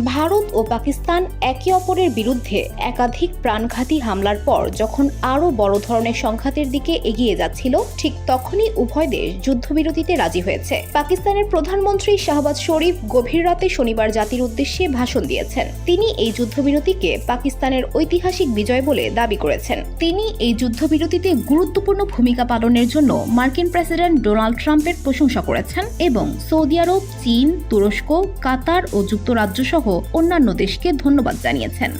ভারত ও পাকিস্তান একে অপরের বিরুদ্ধে একাধিক প্রাণঘাতী হামলার পর যখন আরও বড় ধরনের সংঘাতের দিকে এগিয়ে যাচ্ছিল, ঠিক তখনই উভয় দেশ যুদ্ধবিরতিতে রাজি হয়েছে। পাকিস্তানের প্রধানমন্ত্রী শাহবাজ শরীফ গভীর রাতে শনিবার জাতির উদ্দেশ্যে ভাষণ দিয়েছেন। তিনি এই যুদ্ধবিরতিকে পাকিস্তানের ঐতিহাসিক বিজয় বলে দাবি করেছেন। তিনি এই যুদ্ধবিরতিতে গুরুত্বপূর্ণ ভূমিকা পালনের জন্য মার্কিন প্রেসিডেন্ট ডোনাল্ড ট্রাম্পের প্রশংসা করেছেন এবং সৌদি আরব, চীন, তুরস্ক, কাতার ও যুক্তরাজ্য সহ অন্যান্য দেশকে ধন্যবাদ জানিয়েছেন।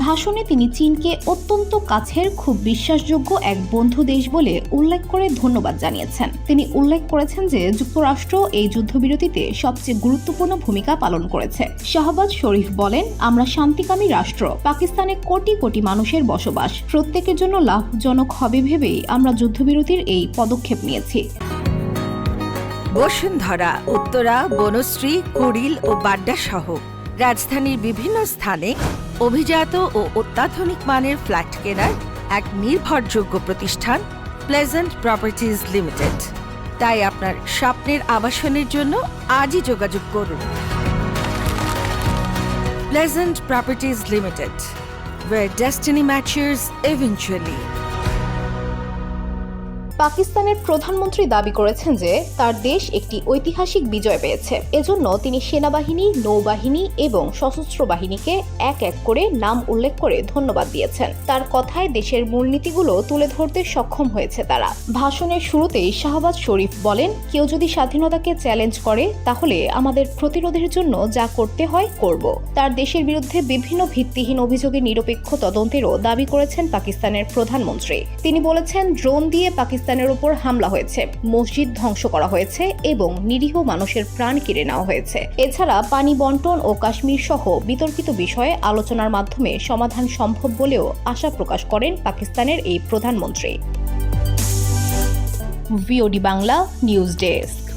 ভাষণে তিনি চীনকে অত্যন্ত কাছের, খুব বিশ্বাসযোগ্য এক বন্ধু দেশ বলে উল্লেখ করে ধন্যবাদ জানিয়েছেন। তিনি উল্লেখ করেছেন যে যুক্তরাষ্ট্র এই যুদ্ধবিরতিতে সবচেয়ে গুরুত্বপূর্ণ ভূমিকা পালন করেছে। শাহবাজ শরীফ বলেন, আমরা শান্তিকামী রাষ্ট্র, পাকিস্তানে কোটি কোটি মানুষের বসবাস, প্রত্যেকের জন্য লাভজনক হবে ভেবেই আমরা যুদ্ধবিরতির এই পদক্ষেপ নিয়েছি। বসুন্ধরা, উত্তরা, বনশ্রী, কুড়িল ও বাড্ডা সহ রাজধানীর বিভিন্ন স্থানে অভিজাত ও অত্যাধুনিক মানের ফ্ল্যাট কেনার এক নির্ভরযোগ্য প্রতিষ্ঠান প্লেজেন্ট প্রপার্টিজ লিমিটেড। তাই আপনার স্বপ্নের আবাসনের জন্য আজই যোগাযোগ করুন। Pleasant properties limited, where destiny matches eventually. পাকিস্তানের প্রধানমন্ত্রী দাবি করেছেন যে তার দেশ একটি ঐতিহাসিক বিজয় পেয়েছে। এজন্য তিনি সেনাবাহিনী, নৌবাহিনী এবং সশস্ত্র বাহিনীকে এক এক করে নাম উল্লেখ করে ধন্যবাদ দিয়েছেন। তার কথায় দেশের মূলনীতিগুলো তুলে ধরতে সক্ষম হয়েছে তারা। ভাষণের শুরুতেই শাহবাজ শরীফ বলেন, কেউ যদি স্বাধীনতাকে চ্যালেঞ্জ করে তাহলে আমাদের প্রতিরোধের জন্য যা করতে হয় করব। তার দেশের বিরুদ্ধে বিভিন্ন ভিত্তিহীন অভিযোগে নিরপেক্ষ তদন্তেরও দাবি করেছেন পাকিস্তানের প্রধানমন্ত্রী। তিনি বলেছেন, ড্রোন দিয়ে পাকিস্তানের উপর হামলা হয়েছে, মসজিদ ধ্বংস করা হয়েছে এবং নিরীহ মানুষের প্রাণ কেড়ে নেওয়া হয়েছে। এছাড়া পানি বন্টন ও কাশ্মীর সহ বিতর্কিত বিষয়ে আলোচনার মাধ্যমে সমাধান সম্ভব বলেও আশা প্রকাশ করেন পাকিস্তানের এই প্রধানমন্ত্রী। VOD Bangla news desk.